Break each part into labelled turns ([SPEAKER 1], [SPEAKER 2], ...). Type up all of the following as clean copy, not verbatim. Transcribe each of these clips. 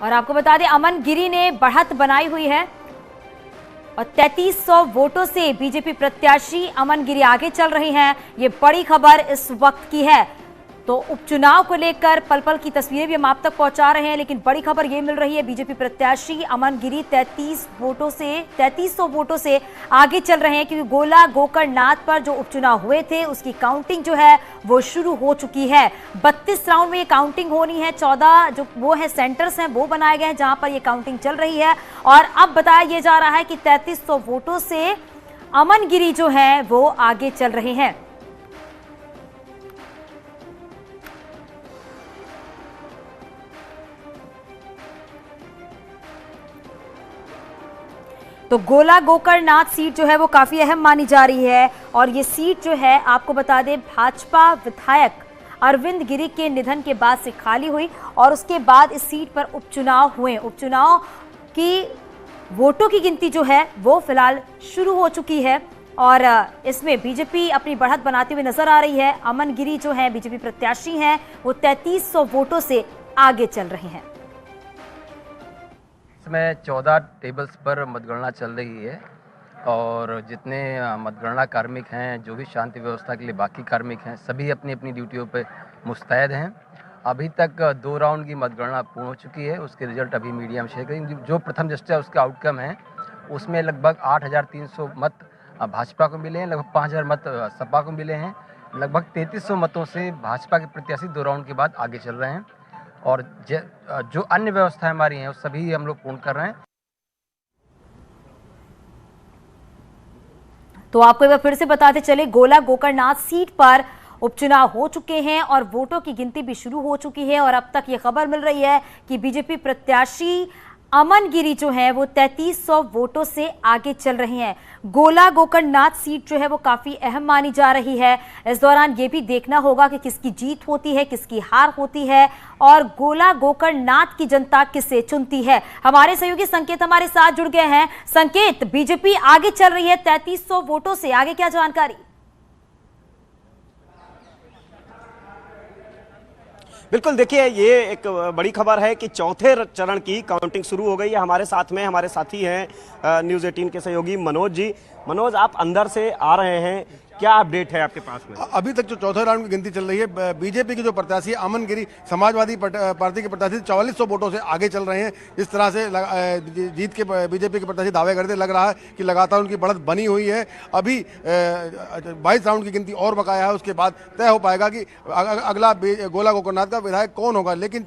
[SPEAKER 1] और आपको बता दें अमन गिरी ने बढ़त बनाई हुई है और 3300 वोटों से बीजेपी प्रत्याशी अमन गिरी आगे चल रही हैं। ये बड़ी खबर इस वक्त की है। तो उपचुनाव को लेकर पल पल की तस्वीरें भी हम आप तक पहुंचा रहे हैं, लेकिन बड़ी खबर ये मिल रही है बीजेपी प्रत्याशी अमन गिरी 3300 वोटों से आगे चल रहे हैं, क्योंकि गोला गोकर्णनाथ पर जो उपचुनाव हुए थे उसकी काउंटिंग जो है वो शुरू हो चुकी है। 32 राउंड में ये काउंटिंग होनी है। 14 जो वो है सेंटर्स हैं वो बनाए गए हैं जहां पर ये काउंटिंग चल रही है। और अब बताया यह जा रहा है कि 3300 वोटों से अमन गिरी जो है वो आगे चल रहे हैं। तो गोला गोकर्णनाथ सीट जो है वो काफी अहम मानी जा रही है और ये सीट जो है आपको बता दें भाजपा विधायक अरविंद गिरी के निधन के बाद से खाली हुई और उसके बाद इस सीट पर उपचुनाव हुए। उपचुनाव की वोटों की गिनती जो है वो फिलहाल शुरू हो चुकी है और इसमें बीजेपी अपनी बढ़त बनाती हुई नजर आ रही है। अमन गिरी जो है बीजेपी प्रत्याशी हैं, वो 3300 वोटों से आगे चल रहे हैं।
[SPEAKER 2] इसमें 14 टेबल्स पर मतगणना चल रही है और जितने मतगणना कार्मिक हैं, जो भी शांति व्यवस्था के लिए बाकी कार्मिक हैं, सभी अपनी अपनी ड्यूटियों पे मुस्तैद हैं। अभी तक 2 राउंड की मतगणना पूर्ण हो चुकी है। उसके रिजल्ट अभी मीडिया में शेयर करेंगे। जो प्रथम दृष्टया उसके आउटकम है उसमें लगभग 8300 मत भाजपा को मिले हैं, लगभग 5000 मत सपा को मिले हैं। लगभग 3300 मतों से भाजपा के प्रत्याशी 2 राउंड के बाद आगे चल रहे हैं और जो अन्य व्यवस्थाएं हमारी हैं वो सभी हम लोग पूर्ण कर रहे हैं।
[SPEAKER 1] तो आपको एक बार फिर से बताते चले, गोला गोकर्णनाथ सीट पर उपचुनाव हो चुके हैं और वोटों की गिनती भी शुरू हो चुकी है और अब तक ये खबर मिल रही है कि बीजेपी प्रत्याशी अमन गिरी जो है वो 3300 वोटों से आगे चल रही हैं। गोला गोकर्णनाथ सीट जो है वो काफी अहम मानी जा रही है। इस दौरान ये भी देखना होगा कि किसकी जीत होती है, किसकी हार होती है और गोला गोकर्णनाथ की जनता किसे चुनती है। हमारे सहयोगी संकेत हमारे साथ जुड़ गए हैं। संकेत, बीजेपी आगे चल रही है 3300 वोटों से, आगे क्या जानकारी?
[SPEAKER 3] बिल्कुल, देखिए ये एक बड़ी खबर है कि चौथे चरण की काउंटिंग शुरू हो गई है। हमारे साथ में हमारे साथी हैं न्यूज़ 18 के सहयोगी मनोज जी। मनोज, आप अंदर से आ रहे हैं, क्या अपडेट है आपके पास में?
[SPEAKER 4] अभी तक जो चौथे राउंड की गिनती चल रही है, बीजेपी की जो प्रत्याशी अमन गिरी समाजवादी पार्टी के प्रत्याशी 4400 वोटों से आगे चल रहे हैं। इस तरह से जीत के बीजेपी के प्रत्याशी दावे करते लग रहा है कि लगातार उनकी बढ़त बनी हुई है। अभी 22 राउंड की गिनती और बकाया है, उसके बाद तय हो पाएगा कि अगला गोला गोकर्णनाथ का विधायक कौन होगा। लेकिन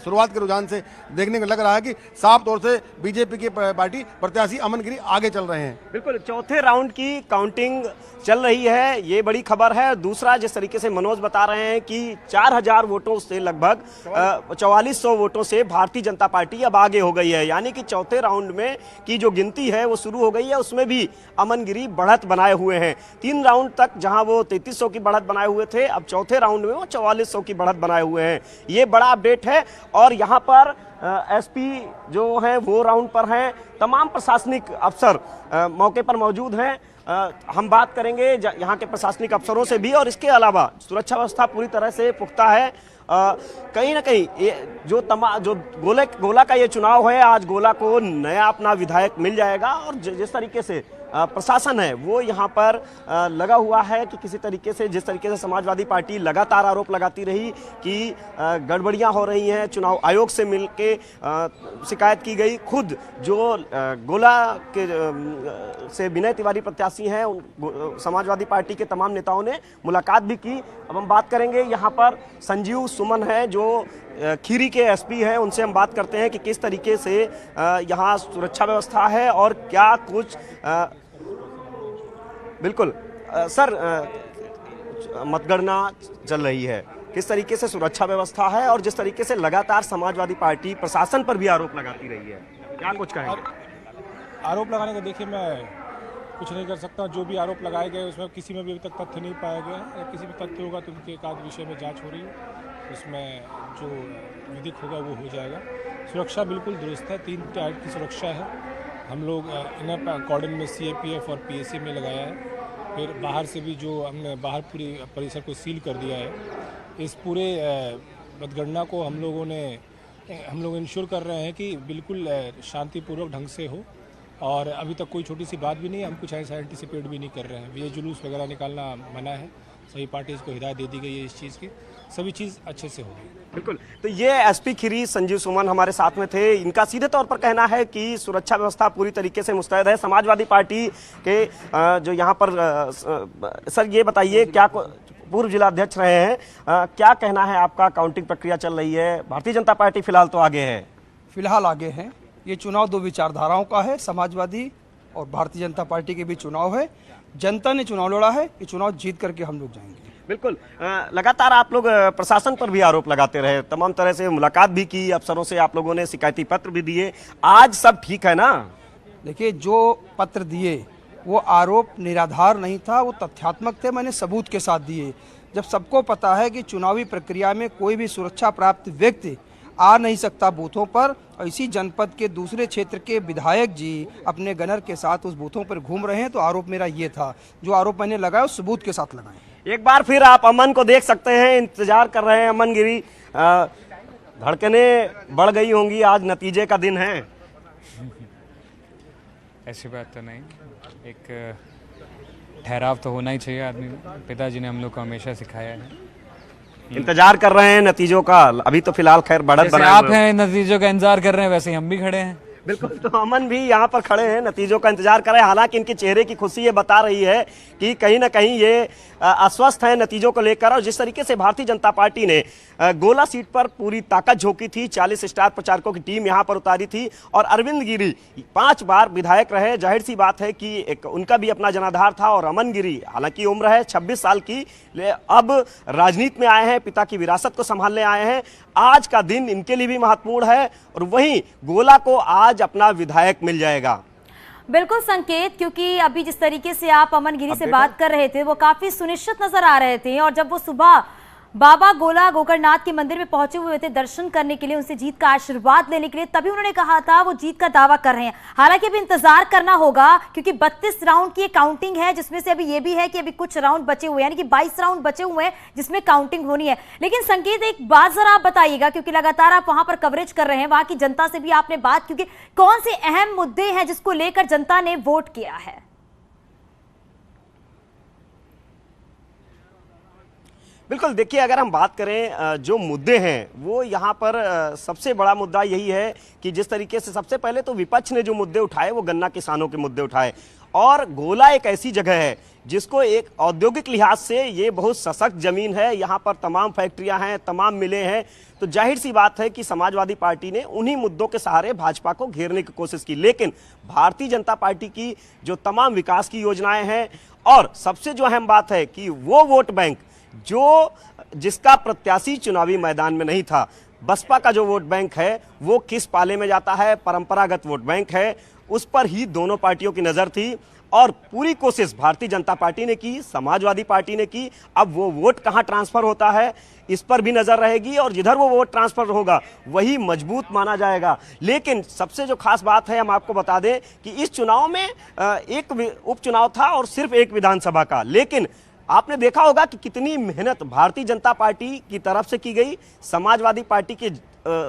[SPEAKER 4] शुरुआत के रुझान से देखने को लग रहा है कि साफ तौर से बीजेपी की पार्टी प्रत्याशी अमन गिरी आगे चल रहे हैं। बिल्कुल,
[SPEAKER 3] चौथे राउंड की काउंटिंग चल रही है, ये बड़ी खबर है। दूसरा, जिस तरीके से मनोज बता रहे हैं कि 4000 वोटों से लगभग 4400 वोटों से भारतीय जनता पार्टी अब आगे हो गई है, यानी कि चौथे राउंड में की जो गिनती है वो शुरू हो गई है। उसमें भी अमन गिरी बढ़त बनाए हुए हैं। 3 राउंड तक जहां वो 3300 की बढ़त बनाए हुए थे, अब चौथे राउंड में वो 4400 की बढ़त बनाए हुए हैं। ये बड़ा अपडेट है और यहाँ पर एसपी जो है वो राउंड पर हैं। तमाम प्रशासनिक अफसर मौके पर मौजूद हैं। हम बात करेंगे यहाँ के प्रशासनिक अफसरों से भी और इसके अलावा सुरक्षा व्यवस्था पूरी तरह से पुख्ता है। कहीं ना कहीं जो गोला का ये चुनाव है, आज गोला को नया अपना विधायक मिल जाएगा और जिस तरीके से प्रशासन है वो यहाँ पर लगा हुआ है कि किसी तरीके से, जिस तरीके से समाजवादी पार्टी लगातार आरोप लगाती रही कि गड़बड़ियाँ हो रही हैं, चुनाव आयोग से मिलके शिकायत की गई। खुद जो गोला के से विनय तिवारी प्रत्याशी हैं, समाजवादी पार्टी के तमाम नेताओं ने मुलाकात भी की। अब हम बात करेंगे, यहाँ पर संजीव सुमन है जो खीरी के एसपी हैं, उनसे हम बात करते हैं कि किस तरीके से यहाँ सुरक्षा व्यवस्था है और क्या कुछ बिल्कुल सर, मतगणना चल रही है, किस तरीके से सुरक्षा व्यवस्था है और जिस तरीके से लगातार समाजवादी पार्टी प्रशासन पर भी आरोप लगाती रही है, क्या कुछ कहेंगे?
[SPEAKER 5] आरोप लगाने का देखिए, मैं कुछ नहीं कर सकता। जो भी आरोप लगाए गए उसमें किसी में भी अभी तक तथ्य नहीं पाया गया। अगर किसी में तथ्य होगा तो उनके एकाध विषय में जांच हो रही है, उसमें जो विधिक होगा वो हो जाएगा। सुरक्षा बिल्कुल दुरुस्त है, 3 टायर की सुरक्षा है। हम लोग इन्हें कॉर्डन में सीएपीएफ और पीएसी में लगाया है। फिर बाहर से भी जो हमने बाहर पूरी परिसर को सील कर दिया है। इस पूरे मतगणना को हम लोगों ने हम लोग इंश्योर कर रहे हैं कि बिल्कुल शांतिपूर्वक ढंग से हो, और अभी तक कोई छोटी सी बात भी नहीं, हम कुछ ऐसा एंटिसिपेट भी नहीं कर रहे हैं। ये जुलूस वगैरह निकालना मना है, सभी पार्टीज को हिदायत दे दी गई है इस चीज़ की, सभी चीज़ अच्छे से होगी।
[SPEAKER 3] बिल्कुल। तो ये एसपी खीरी संजीव सुमन हमारे साथ में थे। इनका सीधे तौर पर कहना है कि सुरक्षा व्यवस्था पूरी तरीके से मुस्तैद है। समाजवादी पार्टी के जो यहाँ पर सर ये बताइए, क्या पूर्व जिला अध्यक्ष रहे हैं, क्या कहना है आपका? काउंटिंग प्रक्रिया चल रही है, भारतीय जनता पार्टी फिलहाल तो आगे है।
[SPEAKER 6] फिलहाल आगे है। ये चुनाव दो विचारधाराओं का है, समाजवादी और भारतीय जनता पार्टी के बीच चुनाव है। जनता ने चुनाव लड़ा है, ये चुनाव जीत करके हम लोग जाएंगे।
[SPEAKER 3] बिल्कुल। लगातार आप लोग प्रशासन पर भी आरोप लगाते रहे, तमाम तरह से मुलाकात भी की, अफसरों से आप लोगों ने शिकायती पत्र भी दिए, आज सब ठीक है ना?
[SPEAKER 6] देखिए, जो पत्र दिए वो आरोप निराधार नहीं था, वो तथ्यात्मक थे, मैंने सबूत के साथ दिए। जब सबको पता है कि चुनावी प्रक्रिया में कोई भी सुरक्षा प्राप्त व्यक्ति आ नहीं सकता बूथों पर, और इसी जनपद के दूसरे क्षेत्र के विधायक जी अपने गनर के साथ उस बूथों पर घूम रहे हैं, तो आरोप मेरा ये था। जो आरोप मैंने लगाया उस सबूत के साथ लगाए।
[SPEAKER 3] एक बार फिर आप अमन को देख सकते हैं, इंतजार कर रहे हैं अमन गिरी। धड़कनें बढ़ गई होंगी, आज नतीजे का दिन है।
[SPEAKER 7] ऐसी बात तो नहीं, एक ठहराव तो होना ही चाहिए आदमी में। पिताजी ने हम लोग को हमेशा सिखाया है।
[SPEAKER 3] इंतजार कर रहे हैं नतीजों का, अभी तो फिलहाल खैर बढ़त
[SPEAKER 7] जैसे
[SPEAKER 3] बनाए
[SPEAKER 7] आप
[SPEAKER 3] हुए
[SPEAKER 7] हैं नतीजों का इंतजार कर रहे हैं, वैसे ही हम भी खड़े हैं।
[SPEAKER 3] बिल्कुल। तो अमन भी यहाँ पर खड़े हैं, नतीजों का इंतजार कर रहे हैं। हालांकि इनके चेहरे की खुशी ये बता रही है कि कहीं ना कहीं ये आश्वस्त है नतीजों को लेकर। और जिस तरीके से भारतीय जनता पार्टी ने गोला सीट पर पूरी ताकत झोंकी थी, 40 स्टार प्रचारकों की टीम यहाँ पर उतारी थी, और अरविंद गिरी 5 बार विधायक रहे। जाहिर सी बात है कि एक उनका भी अपना जनाधार था। और अमन गिरी, हालांकि उम्र है 26 साल की, अब राजनीति में आए हैं, पिता की विरासत को संभालने आए हैं। आज का दिन इनके लिए भी महत्वपूर्ण है, और वहीं गोला को आज अपना विधायक मिल जाएगा।
[SPEAKER 1] बिल्कुल संकेत, क्योंकि अभी जिस तरीके से आप अमन गिरी से बात कर रहे थे वो काफी सुनिश्चित नजर आ रहे थे, और जब वो सुबह बाबा गोला गोकर्णनाथ के मंदिर में पहुंचे हुए थे दर्शन करने के लिए, उनसे जीत का आशीर्वाद लेने के लिए, तभी उन्होंने कहा था वो जीत का दावा कर रहे हैं। हालांकि अभी इंतजार करना होगा, क्योंकि 32 राउंड की काउंटिंग है, जिसमें से अभी ये भी है कि अभी कुछ राउंड बचे हुए हैं, यानी कि 22 राउंड बचे हुए हैं जिसमें काउंटिंग होनी है। लेकिन संकेत, एक बात जरा आप बताइएगा, क्योंकि लगातार आप वहां पर कवरेज कर रहे हैं, वहां की जनता से भी आपने बात, क्योंकि कौन से अहम मुद्दे हैं जिसको लेकर जनता ने वोट किया है?
[SPEAKER 3] बिल्कुल। देखिए, अगर हम बात करें जो मुद्दे हैं, वो यहाँ पर सबसे बड़ा मुद्दा यही है कि जिस तरीके से सबसे पहले तो विपक्ष ने जो मुद्दे उठाए वो गन्ना किसानों के मुद्दे उठाए। और गोला एक ऐसी जगह है जिसको एक औद्योगिक लिहाज से ये बहुत सशक्त जमीन है, यहाँ पर तमाम फैक्ट्रियाँ हैं, तमाम मिलें हैं। तो जाहिर सी बात है कि समाजवादी पार्टी ने उन्हीं मुद्दों के सहारे भाजपा को घेरने की कोशिश की। लेकिन भारतीय जनता पार्टी की जो तमाम विकास की योजनाएं हैं, और सबसे जो अहम बात है कि वो वोट बैंक जिसका प्रत्याशी चुनावी मैदान में नहीं था, बसपा का जो वोट बैंक है वो किस पाले में जाता है, परंपरागत वोट बैंक है, उस पर ही दोनों पार्टियों की नजर थी। और पूरी कोशिश भारतीय जनता पार्टी ने की, समाजवादी पार्टी ने की। अब वो वोट कहां ट्रांसफर होता है इस पर भी नजर रहेगी, और जिधर वो वोट ट्रांसफर होगा वही मजबूत माना जाएगा। लेकिन सबसे जो खास बात है, हम आपको बता दें कि इस चुनाव में एक उपचुनाव था और सिर्फ एक विधानसभा का। लेकिन आपने देखा होगा कि कितनी मेहनत भारतीय जनता पार्टी की तरफ से की गई। समाजवादी पार्टी के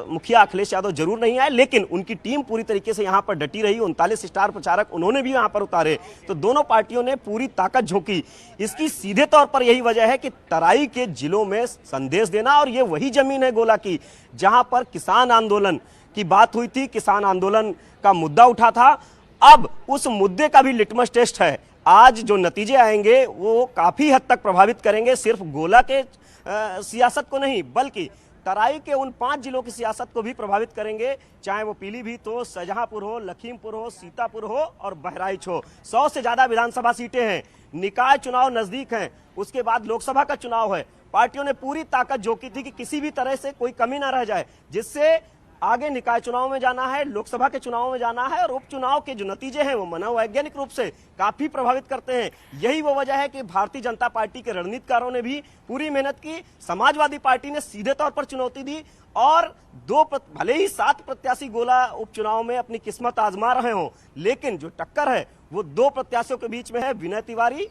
[SPEAKER 3] मुखिया अखिलेश यादव जरूर नहीं आए, लेकिन उनकी टीम पूरी तरीके से यहां पर डटी रही। 39 स्टार प्रचारक उन्होंने भी यहां पर उतारे। तो दोनों पार्टियों ने पूरी ताकत झोंकी। इसकी सीधे तौर पर यही वजह है कि तराई के जिलों में संदेश देना, और ये वही जमीन है गोला की जहां पर किसान आंदोलन की बात हुई थी, किसान आंदोलन का मुद्दा उठा था। अब उस मुद्दे का भी लिटमस टेस्ट है। आज जो नतीजे आएंगे वो काफी हद तक प्रभावित करेंगे सिर्फ गोला के सियासत को नहीं, बल्कि तराई के उन 5 जिलों की सियासत को भी प्रभावित करेंगे, चाहे वो पीलीभीत हो, शाहजहांपुर हो, लखीमपुर हो, सीतापुर हो और बहराइच हो। 100 से ज्यादा विधानसभा सीटें हैं, निकाय चुनाव नजदीक हैं, उसके बाद लोकसभा का चुनाव है। पार्टियों ने पूरी ताकत झोंकी थी कि किसी भी तरह से कोई कमी ना रह जाए, जिससे आगे निकाय चुनाव में जाना है, लोकसभा के चुनाव में जाना है, और उपचुनाव के जो नतीजे हैं वो मनोवैज्ञानिक रूप से काफी प्रभावित करते हैं। यही वो वजह है कि भारतीय जनता पार्टी के रणनीतिकारों ने भी पूरी मेहनत की। समाजवादी पार्टी ने सीधे तौर पर चुनौती दी, और भले ही 7 प्रत्याशी गोला उपचुनाव में अपनी किस्मत आजमा रहे हों, लेकिन जो टक्कर है वो 2 प्रत्याशियों के बीच में है, विनय तिवारी